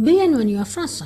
Bienvenue à France.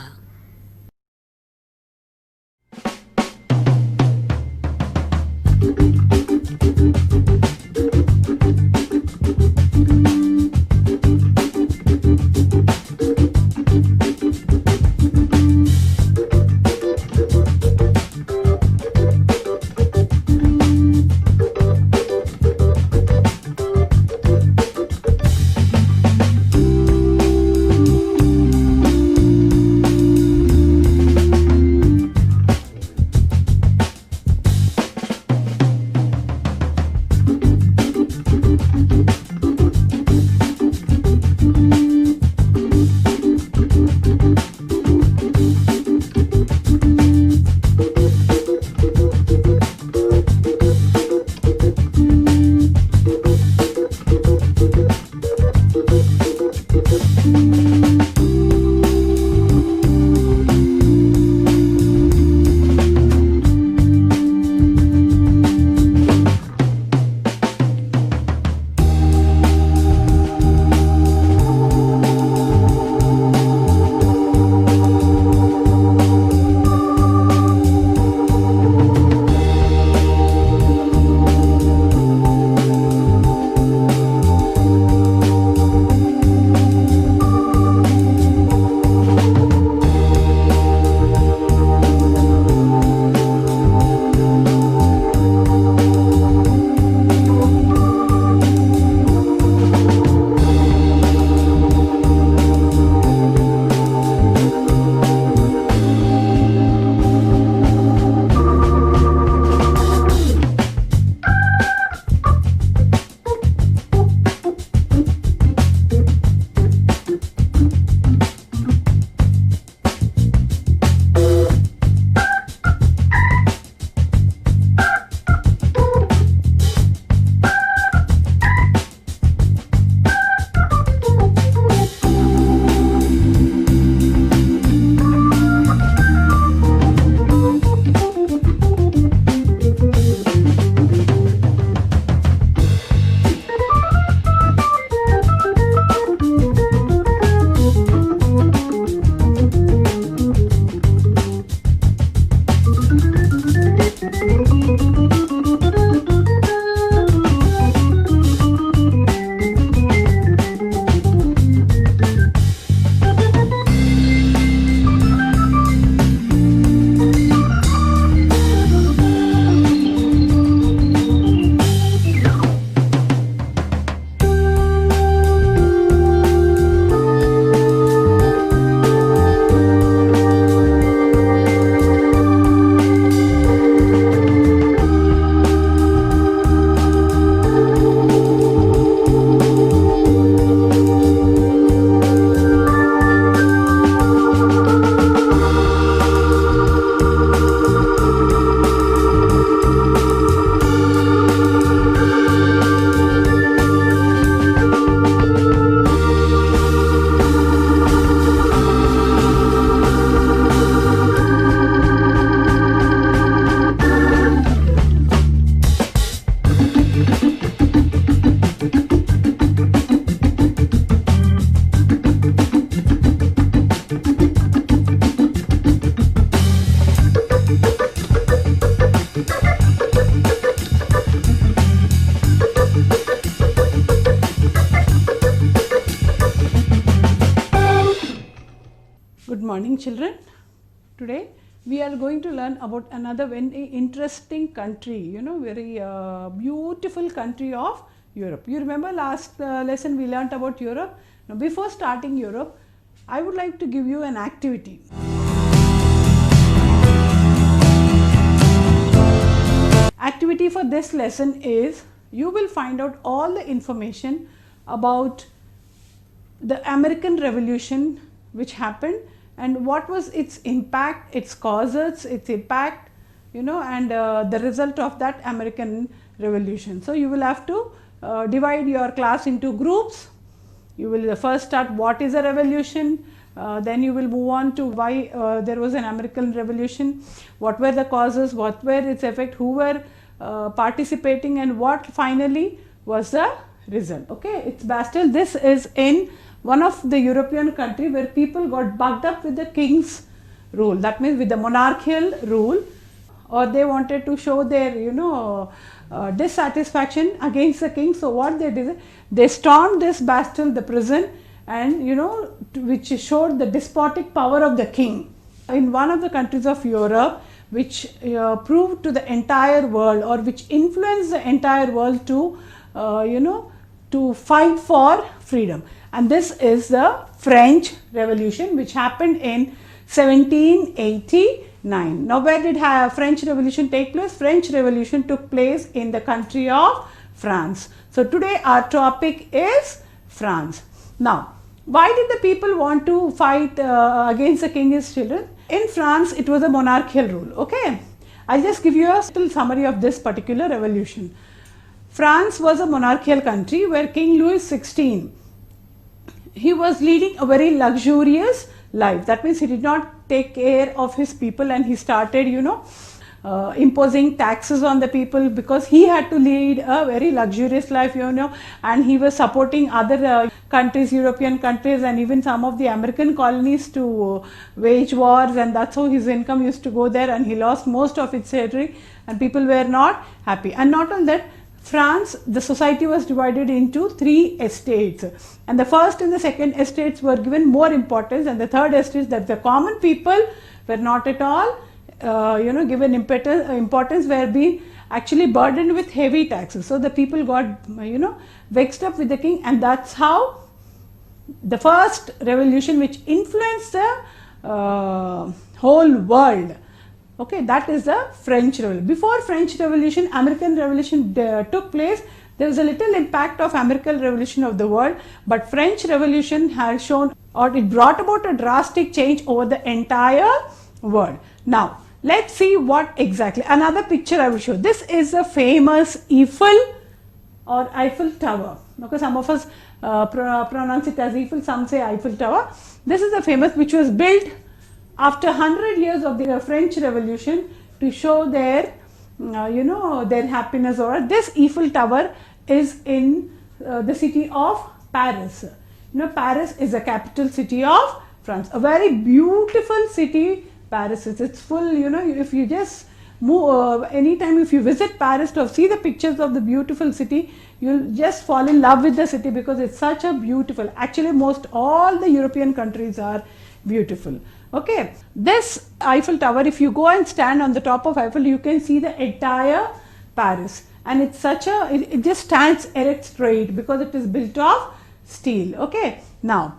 Good morning, children. Today we are going to learn about another very interesting country, very beautiful country of Europe. You remember last lesson we learnt about Europe. Now before starting Europe, I would like to give you an activity. Activity for this lesson is you will find out all the information about the American Revolution which happened and what was its impact, its causes, its impact, and the result of that American Revolution. So you will have to divide your class into groups. You will first start what is a revolution, then you will move on to why there was an American Revolution, what were the causes, what were its effect, who were participating, and what finally was the result. Okay, it's Bastille. This is in one of the European country where people got bugged up with the king's rule. That means with the monarchical rule, or they wanted to show their, dissatisfaction against the king. So what they did, they stormed this Bastille, the prison, and which showed the despotic power of the king. In one of the countries of Europe, which proved to the entire world, or which influenced the entire world to, to fight for freedom. And this is the French Revolution, which happened in 1789. Now, where did French Revolution take place? French Revolution took place in the country of France. So, today our topic is France. Now, why did the people want to fight against the king's children? In France, it was a monarchical rule. Okay, I'll just give you a little summary of this particular revolution. France was a monarchical country where King Louis XVI, he was leading a very luxurious life. That means he did not take care of his people, and he started, imposing taxes on the people, because he had to lead a very luxurious life, and he was supporting other countries, European countries, and even some of the American colonies to wage wars, and that's how his income used to go there, and he lost most of its territory, and people were not happy. And not only that, France, the society was divided into 3 estates, and the first and the second estates were given more importance, and the third estate, that the common people were not at all given importance, were being actually burdened with heavy taxes. So the people got vexed up with the king, and that's how the first revolution which influenced the whole world. Okay, that is the French Revolution. Before French Revolution, American Revolution took place. There was a little impact of American Revolution of the world, but French Revolution has shown, or it brought about a drastic change over the entire world. Now, let's see what exactly. Another picture I will show. This is the famous Eiffel or Eiffel Tower. Okay, some of us pronounce it as Eiffel, some say Eiffel Tower. This is the famous, which was built after 100 years of the French Revolution to show their, their happiness. Or this Eiffel Tower is in the city of Paris. Paris is the capital city of France. A very beautiful city, Paris is. It's full, if you just move, anytime if you visit Paris to see the pictures of the beautiful city, you'll just fall in love with the city, because it's such a beautiful, actually most all the European countries are beautiful. Okay, this Eiffel Tower, if you go and stand on the top of Eiffel, you can see the entire Paris, and it's such a, it just stands erect straight because it is built of steel. Okay, now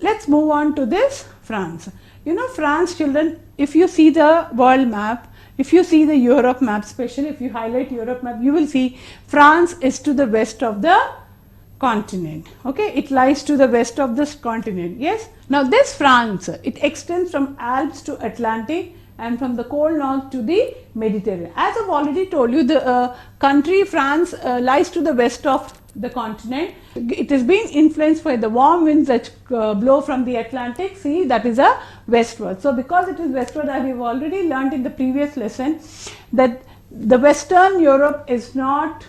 let's move on to this France. France, children, if you see the world map, if you see the Europe map, especially if you highlight Europe map, you will see France is to the west of the continent. Okay, it lies to the west of this continent. Yes, now this France, it extends from Alps to Atlantic, and from the cold north to the Mediterranean. As I've already told you, the country France lies to the west of the continent. It is being influenced by the warm winds that blow from the Atlantic Sea, that is a westward. So because it is westward, I have already learnt in the previous lesson that the Western Europe is not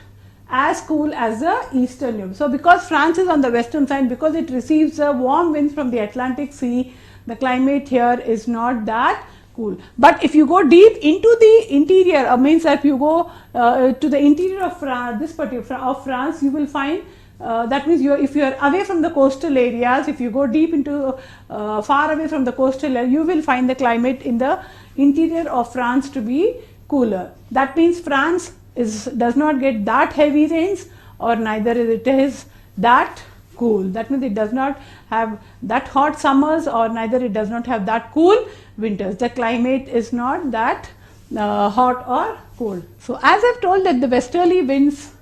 as cool as the Eastern Europe. So because France is on the western side, because it receives warm winds from the Atlantic Sea, the climate here is not that cool. But if you go deep into the interior, means that you go to the interior of France, this particular of France, you will find that means if you are away from the coastal areas, if you go deep into far away from the coastal area, you will find the climate in the interior of France to be cooler. That means France does not get that heavy rains, or neither it is that cool. That means it does not have that hot summers, or neither it does not have that cool winters. The climate is not that hot or cold. So as I've told that the westerly winds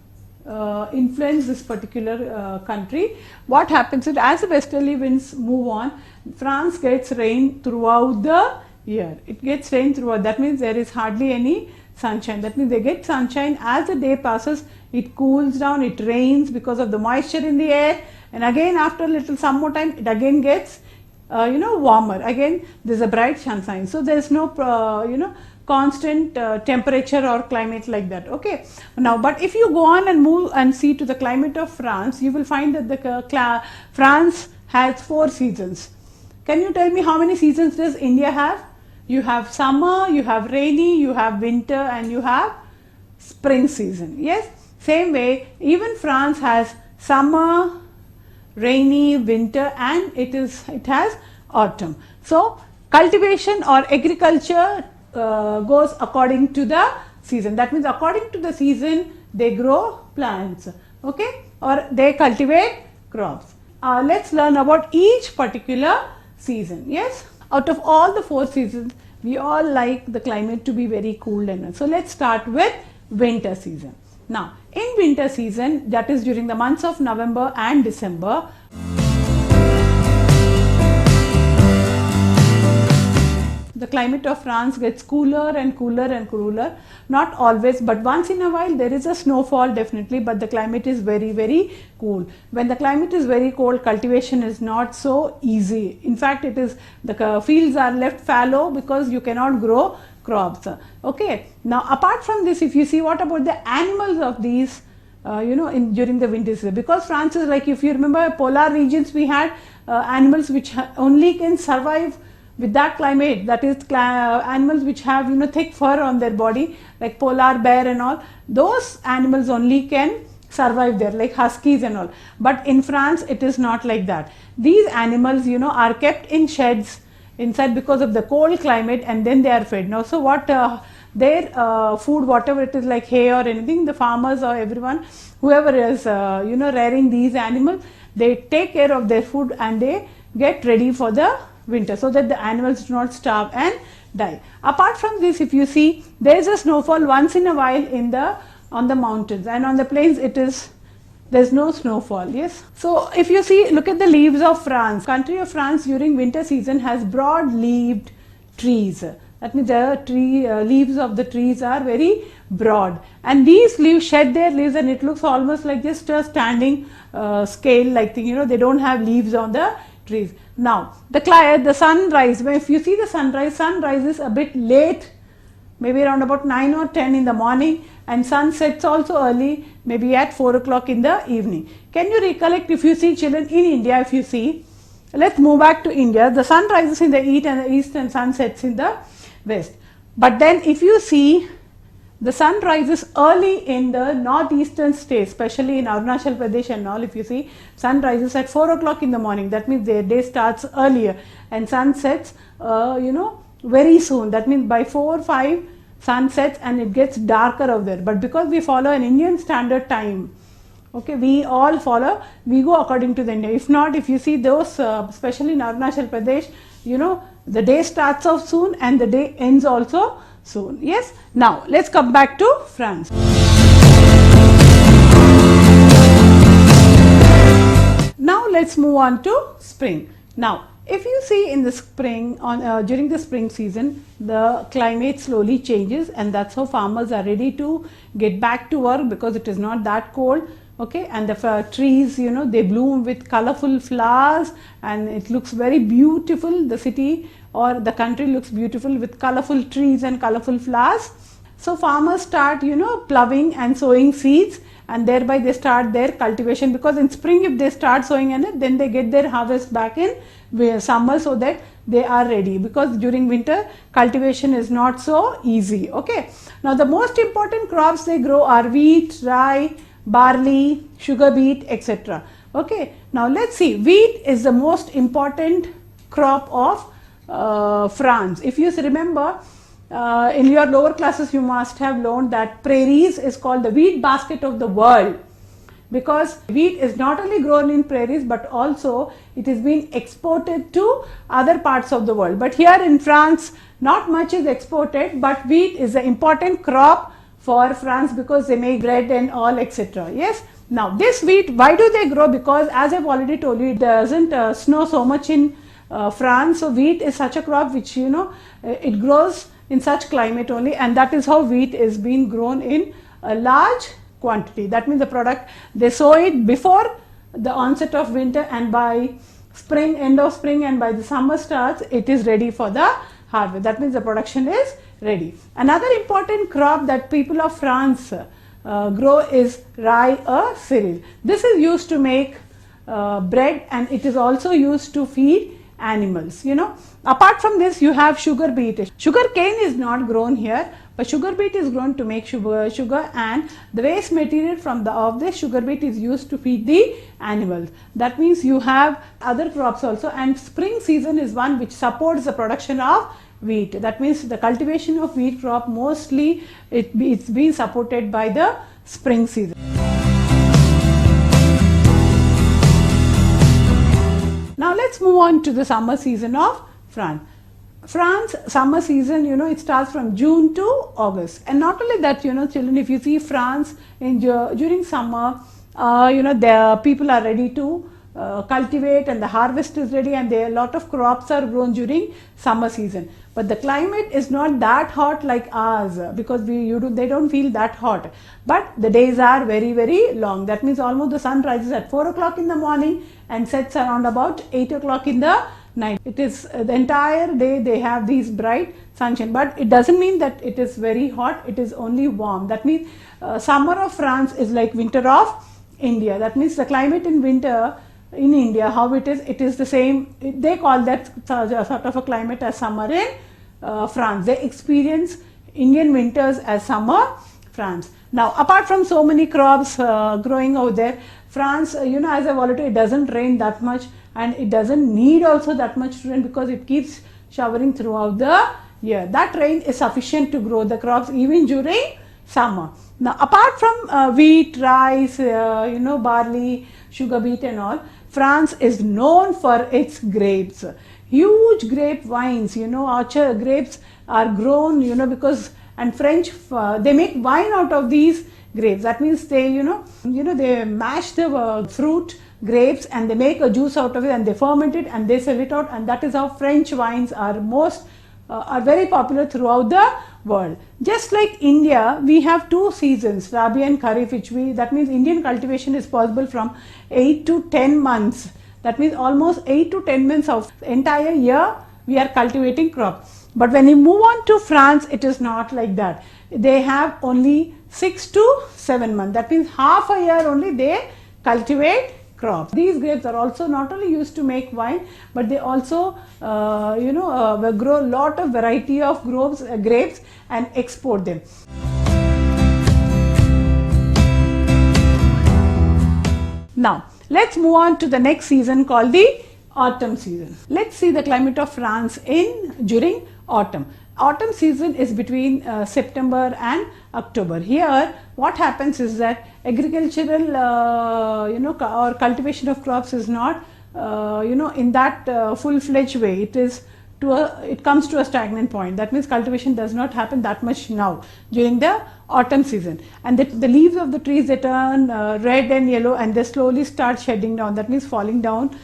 influence this particular country, what happens is as the westerly winds move on, France gets rain throughout the year. It gets rain throughout. That means there is hardly any sunshine. That means they get sunshine. As the day passes, it cools down, it rains because of the moisture in the air, and again after a little some more time, it again gets warmer. Again there's a bright sunshine. So there's no constant temperature or climate like that. Okay, now but if you go on and move and see to the climate of France, you will find that the France has 4 seasons. Can you tell me how many seasons does India have? You have summer, you have rainy, you have winter, and you have spring season. Yes, same way even France has summer, rainy, winter, and it has autumn. So cultivation or agriculture goes according to the season. That means according to the season they grow plants, okay, or they cultivate crops. Let's learn about each particular season. Yes, out of all the 4 seasons, we all like the climate to be very cool and so let's start with winter season. Now in winter season, that is during the months of November and December, the climate of France gets cooler and cooler and cooler. Not always, but once in a while there is a snowfall definitely, but the climate is very, very cool. When the climate is very cold, cultivation is not so easy. In fact, the fields are left fallow because you cannot grow crops. Okay. Now apart from this, if you see, what about the animals of these during the winter season? Because France is like, if you remember polar regions, we had animals which only can survive with that climate, that is animals which have thick fur on their body, like polar bear and all. Those animals only can survive there, like huskies and all. But in France it is not like that. These animals are kept in sheds inside because of the cold climate, and then they are fed. Now so what their food, whatever it is, like hay or anything, the farmers or everyone, whoever is rearing these animals, they take care of their food and they get ready for the winter so that the animals do not starve and die. Apart from this, if you see, there is a snowfall once in a while on the mountains, and on the plains there's no snowfall. Yes, so if you see, look at the leaves of France. Country of France during winter season has broad leaved trees. That means the leaves of the trees are very broad, and these leaves shed their leaves and it looks almost like just a standing scale like thing. They don't have leaves on the trees. Now the sunrise, if you see the sunrise is a bit late, maybe around about 9 or 10 in the morning, and sun sets also early, maybe at 4 o'clock in the evening. Can you recollect, if you see children in India, if you see, let's move back to India, the sun rises in the east and sun sets in the west. But then if you see, the sun rises early in the northeastern states, especially in Arunachal Pradesh and all. If you see, sun rises at 4 o'clock in the morning. That means their day starts earlier, and sun sets very soon. That means by 4 or 5 sun sets and it gets darker out there. But because we follow an Indian standard time, okay, we go according to the India. If not, if you see those, especially in Arunachal Pradesh, the day starts off soon and the day ends also soon. Yes. Now let's come back to France. Now let's move on to spring. Now if you see in the spring, during the spring season, the climate slowly changes, and that's how farmers are ready to get back to work because it is not that cold. Okay, and the trees, they bloom with colorful flowers and it looks very beautiful. The city or the country looks beautiful with colorful trees and colorful flowers. So farmers start, plowing and sowing seeds, and thereby they start their cultivation, because in spring if they start sowing in it, then they get their harvest back in summer, so that they are ready, because during winter cultivation is not so easy. Okay, now the most important crops they grow are wheat, rye, barley, sugar beet, etc. Okay, now let's see, wheat is the most important crop of France. If you remember, in your lower classes you must have learned that prairies is called the wheat basket of the world, because wheat is not only grown in prairies but also it is being exported to other parts of the world. But here in France not much is exported, but wheat is an important crop for France because they make bread and all, etc. Yes. Now this wheat, why do they grow? Because as I've already told you, it doesn't snow so much in France, so wheat is such a crop which it grows in such climate only, and that is how wheat is being grown in a large quantity. That means the product, they sow it before the onset of winter, and by spring, end of spring, and by the summer starts, it is ready for the harvest. That means the production is ready. Another important crop that people of France grow is rye, a cereal. This is used to make bread, and it is also used to feed animals. Apart from this, you have sugar beet. Sugar cane is not grown here, but sugar beet is grown to make sugar, and the waste material of this sugar beet is used to feed the animals. That means you have other crops also, and spring season is one which supports the production of wheat. That means the cultivation of wheat crop mostly it's being supported by the spring season. Now let's move on to the summer season of France. France summer season, it starts from June to August. And not only that, children, if you see France during summer, the people are ready to cultivate, and the harvest is ready, and a lot of crops are grown during summer season. But the climate is not that hot like ours, because they don't feel that hot. But the days are very, very long. That means almost the sun rises at 4 o'clock in the morning and sets around about 8 o'clock in the night. It is the entire day they have these bright sunshine, but it doesn't mean that it is very hot. It is only warm. That means summer of France is like winter of India. That means the climate in winter in India, how it is the same. They call that sort of a climate as summer in France. They experience Indian winters as summer France. Now, apart from so many crops growing out there, France, as I've already, it doesn't rain that much, and it doesn't need also that much rain, because it keeps showering throughout the year. That rain is sufficient to grow the crops even during summer. Now, apart from wheat, rice, barley, sugar beet and all, France is known for its grapes. Huge grape vines, orchard grapes are grown, because, and French, they make wine out of these grapes. That means they, they mash the fruit, grapes, and they make a juice out of it, and they ferment it, and they sell it out, and that is how French wines are very popular throughout the world. Just like India, we have two seasons, Rabi and Kharif, that means Indian cultivation is possible from 8 to 10 months. That means almost 8 to 10 months of the entire year we are cultivating crops. But when you move on to France, it is not like that. They have only 6 to 7 months. That means half a year only they cultivate crops. These grapes are also not only used to make wine, but they also grow a lot of variety of grapes and export them. Now let's move on to the next season called the autumn season. Let's see the climate of France during autumn. Autumn season is between September and October. Here what happens is that agricultural or cultivation of crops is not in that full-fledged way. It comes to a stagnant point. That means cultivation does not happen that much now during the autumn season, and the leaves of the trees, they turn red and yellow, and they slowly start shedding down. That means falling down.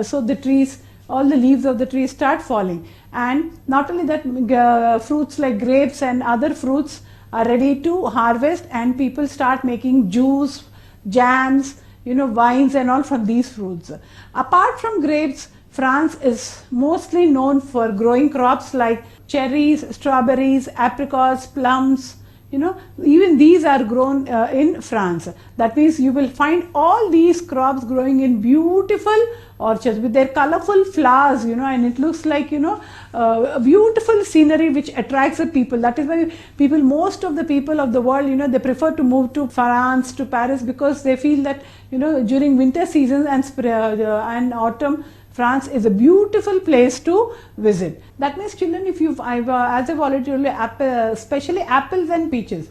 So the trees, all the leaves of the trees start falling, and not only that, fruits like grapes and other fruits are ready to harvest, and people start making juice, jams, wines and all from these fruits. Apart from grapes, France is mostly known for growing crops like cherries, strawberries, apricots, plums. Even these are grown in France. That means you will find all these crops growing in beautiful orchards with their colorful flowers, and it looks like, a beautiful scenery which attracts the people. That is why most of the people of the world, they prefer to move to France, to Paris, because they feel that, during winter seasons and autumn, France is a beautiful place to visit. That means, children, if as I've already told you, especially apples and peaches,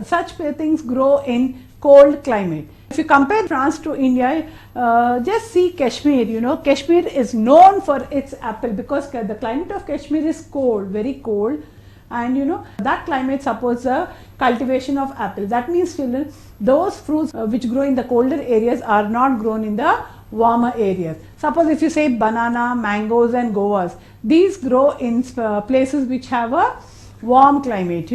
such things grow in cold climate. If you compare France to India, just see Kashmir. Kashmir is known for its apple, because the climate of Kashmir is cold, very cold, and that climate supports the cultivation of apples. That means, children, those fruits which grow in the colder areas are not grown in the warmer areas. Suppose if you say banana, mangoes and guavas, these grow in places which have a warm climate,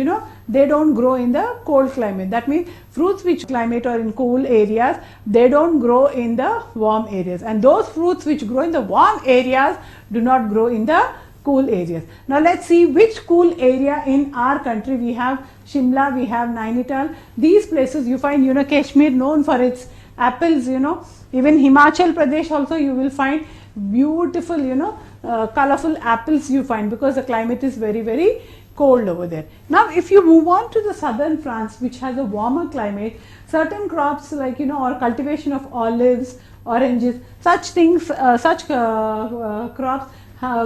they don't grow in the cold climate. That means fruits which climate or in cool areas, they don't grow in the warm areas, and those fruits which grow in the warm areas do not grow in the cool areas. Now let's see which cool area in our country. We have Shimla, we have Nainital. These places you find, Kashmir known for its apples, even Himachal Pradesh also you will find beautiful, colorful apples you find, because the climate is very, very cold over there. Now if you move on to the southern France, which has a warmer climate, certain crops like, or cultivation of olives, oranges, such things, crops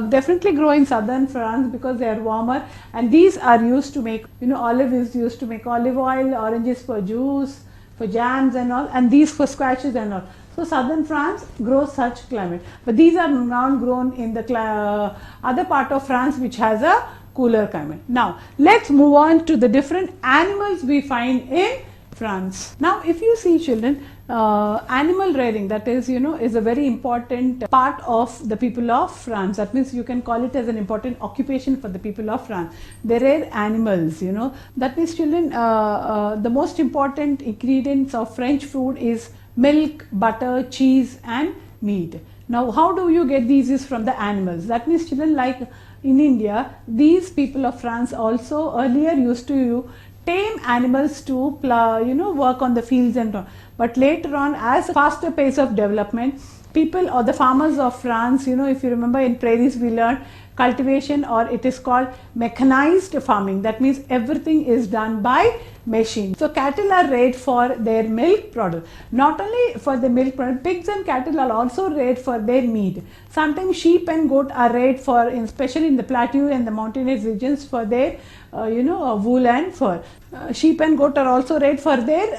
definitely grow in southern France because they are warmer, and these are used to make, olive is used to make olive oil, oranges for juice, for jams and all, and these for squashes and all. So southern France grows such climate, but these are not grown in the other part of France which has a cooler climate. Now let's move on to the different animals we find in France. Now if you see, children, animal rearing, that is, is a very important part of the people of France. That means you can call it as an important occupation for the people of France. They rear animals, that means, children, the most important ingredients of French food is milk, butter, cheese and meat. Now how do you get these? Is from the animals. That means, children, like in India, these people of France also earlier used to tame animals to work on the fields and all. But later on, as a faster pace of development, people or the farmers of France, if you remember in prairies we learned cultivation, or it is called mechanized farming. That means everything is done by machine. So cattle are reared for their milk product. Not only for the milk product, pigs and cattle are also reared for their meat. Sometimes sheep and goat are reared for, especially in the plateau and the mountainous regions, for their wool and fur. Sheep and goat are also reared for their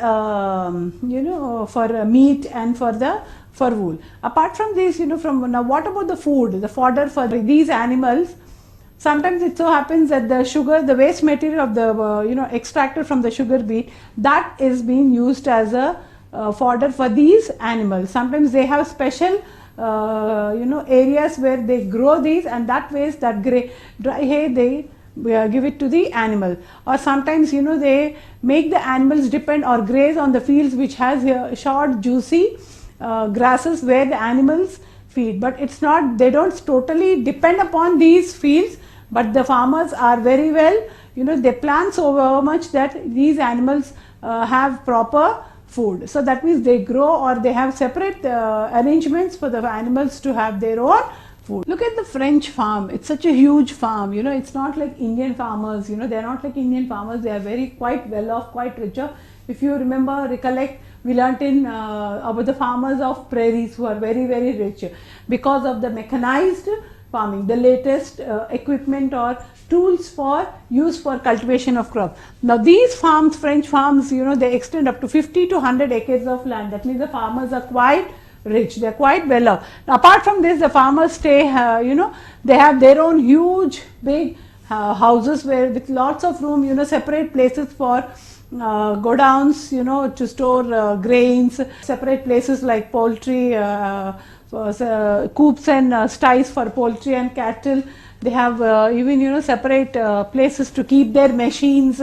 for meat and for wool. Apart from this, now what about the food, the fodder for these animals? Sometimes it so happens that the sugar, the waste material of the extracted from the sugar beet, that is being used as a fodder for these animals. Sometimes they have special areas where they grow these, and that waste, that dry hay, they give it to the animal. Or sometimes they make the animals depend or graze on the fields which has short juicy grasses where the animals feed. But it's not, they don't totally depend upon these fields, but the farmers are very well, they plan so much that these animals have proper food. So that means they grow, or they have separate arrangements for the animals to have their own food. Look at the French farm. It's such a huge farm. It's not like Indian farmers. They're not like Indian farmers. They are quite well off, quite richer. If you recollect, we learnt about the farmers of prairies who are very, very rich because of the mechanized farming, the latest equipment or tools for use for cultivation of crops. Now these farms, French farms, they extend up to 50 to 100 acres of land. That means the farmers are quite rich, they are quite well off. Now, apart from this, the farmers stay, they have their own huge big houses where with lots of room, separate places for godowns, to store grains, separate places like poultry, coops and sties for poultry and cattle. They have even separate places to keep their machines,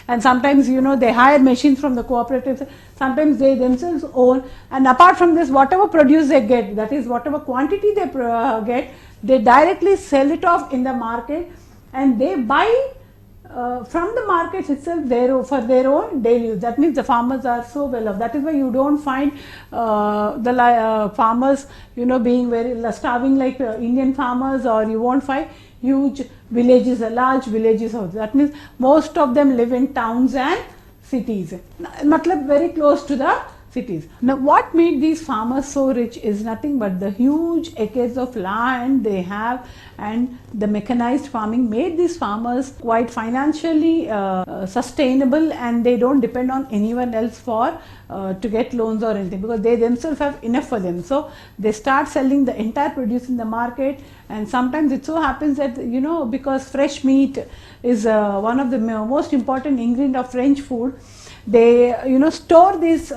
and sometimes they hire machines from the cooperatives. Sometimes they themselves own. And apart from this, whatever produce they get, that is whatever quantity they get, they directly sell it off in the market, and they buy from the markets itself for their own daily use. That means the farmers are so well off. That is why you don't find the farmers being very starving like Indian farmers, or you won't find huge villages, large villages. That means most of them live in towns and cities, matlab very close to the cities. Now what made these farmers so rich is nothing but the huge acres of land they have, and the mechanized farming made these farmers quite financially sustainable, and they don't depend on anyone else for to get loans or anything, because they themselves have enough for them. So they start selling the entire produce in the market, and sometimes it so happens that because fresh meat is one of the most important ingredient of French food, they store this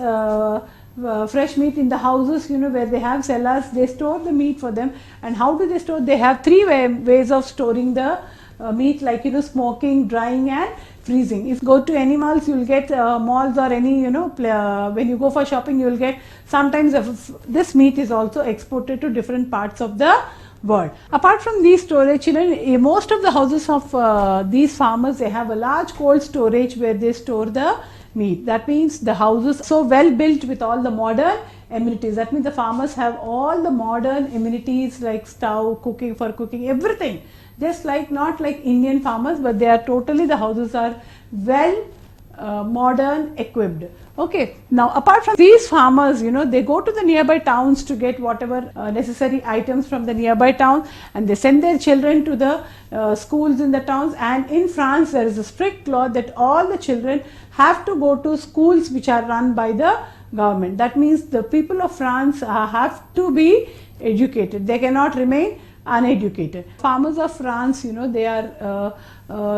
fresh meat in the houses, where they have cellars. They store the meat for them. And how do they store? They have three ways of storing the meat, like smoking, drying and freezing. If you go to any malls, you will get malls or any when you go for shopping, you will get sometimes this meat is also exported to different parts of the world. Apart from these storage, most of the houses of these farmers, they have a large cold storage where they store the meet. That means the houses so well built with all the modern amenities. That means the farmers have all the modern amenities like stove, cooking, everything. Just like, not like Indian farmers, but they are totally, the houses are well modern equipped. Okay, now apart from these farmers, they go to the nearby towns to get whatever necessary items from the nearby towns, and they send their children to the schools in the towns. And in France there is a strict law that all the children have to go to schools which are run by the government. That means the people of France have to be educated. They cannot remain uneducated. Farmers of France, they are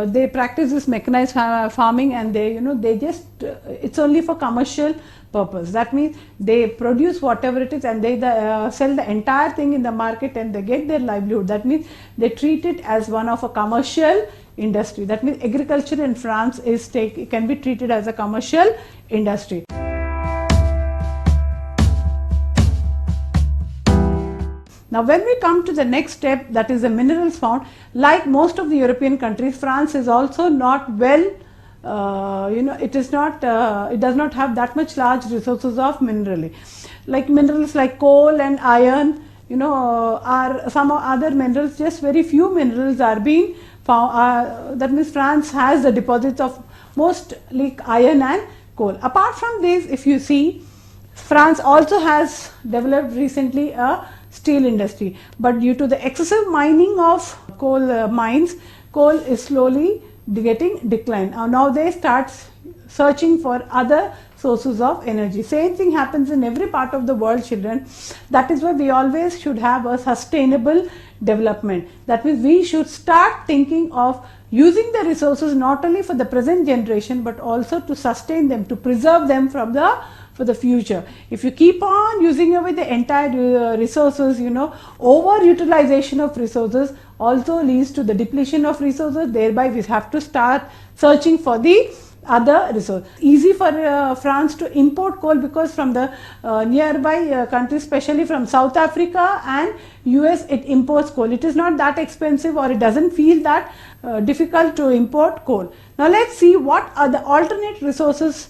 they practice this mechanized farming, and they just it's only for commercial purpose. That means they produce whatever it is, and they sell the entire thing in the market, and they get their livelihood. That means they treat it as one of a commercial industry. That means agriculture in France can be treated as a commercial industry. Now when we come to the next step, that is the minerals found, like most of the European countries, France is also not well, it does not have that much large resources of minerals like coal and iron, are some other minerals. Just very few minerals are being found. That means France has the deposits of mostly iron and coal. Apart from this, if you see, France also has developed recently a steel industry, but due to the excessive mining of coal mines, coal is slowly getting declined. Now they start searching for other sources of energy. Same thing happens in every part of the world, children. That is why we always should have a sustainable development. That means we should start thinking of using the resources not only for the present generation, but also to sustain them, to preserve them for the future. If you keep on using away the entire resources, overutilization of resources also leads to the depletion of resources. Thereby we have to start searching for the other resource. Easy for France to import coal, because from the nearby countries, especially from South Africa and US, it imports coal. It is not that expensive, or it doesn't feel that difficult to import coal. Now let's see what are the alternate resources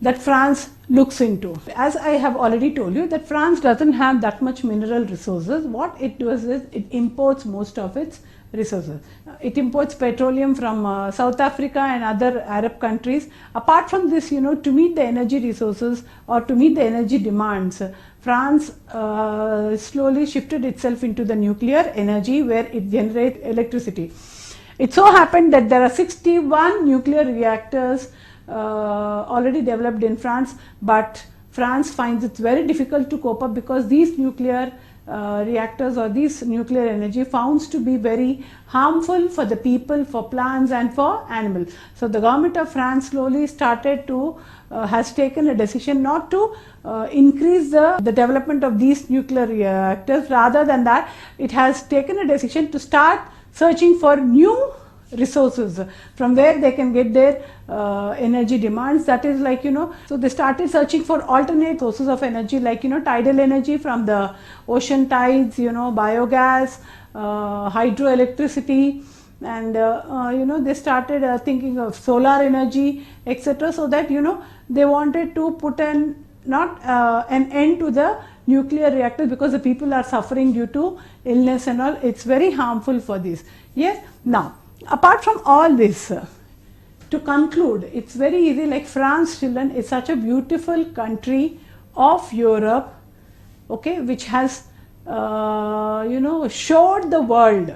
that France looks into. As I have already told you, that France doesn't have that much mineral resources. What it does is it imports most of its resources. It imports petroleum from South Africa and other Arab countries. Apart from this, to meet the energy resources or to meet the energy demands, France slowly shifted itself into the nuclear energy, where it generates electricity. It so happened that there are 61 nuclear reactors already developed in France, but France finds it very difficult to cope up, because these nuclear reactors or these nuclear energy found to be very harmful for the people, for plants and for animals. So the government of France slowly started to has taken a decision not to increase the development of these nuclear reactors. Rather than that, it has taken a decision to start searching for new resources from where they can get their energy demands. That is like, so they started searching for alternate sources of energy, like, tidal energy from the ocean tides, biogas, hydroelectricity, and they started thinking of solar energy, etc. So that, they wanted to put an end to the nuclear reactors, because the people are suffering due to illness and all. It's very harmful for this. Yes. Now, apart from all this, to conclude, it's very easy. Like France, children, is such a beautiful country of Europe, okay, which has showed the world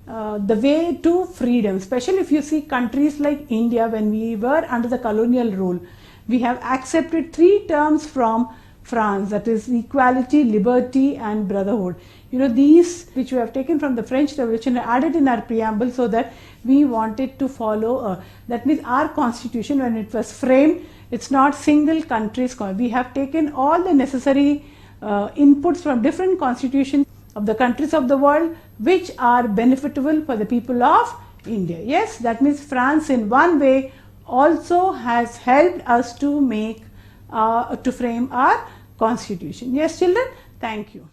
the way to freedom. Especially if you see countries like India, when we were under the colonial rule, we have accepted 3 terms from France, that is equality, liberty and brotherhood. These which we have taken from the French Revolution are added in our preamble, so that we wanted to follow. That means our constitution, when it was framed, it's not single country's. We have taken all the necessary inputs from different constitutions of the countries of the world, which are beneficial for the people of India. Yes, that means France in one way also has helped us to make to frame our constitution. Yes, children, thank you.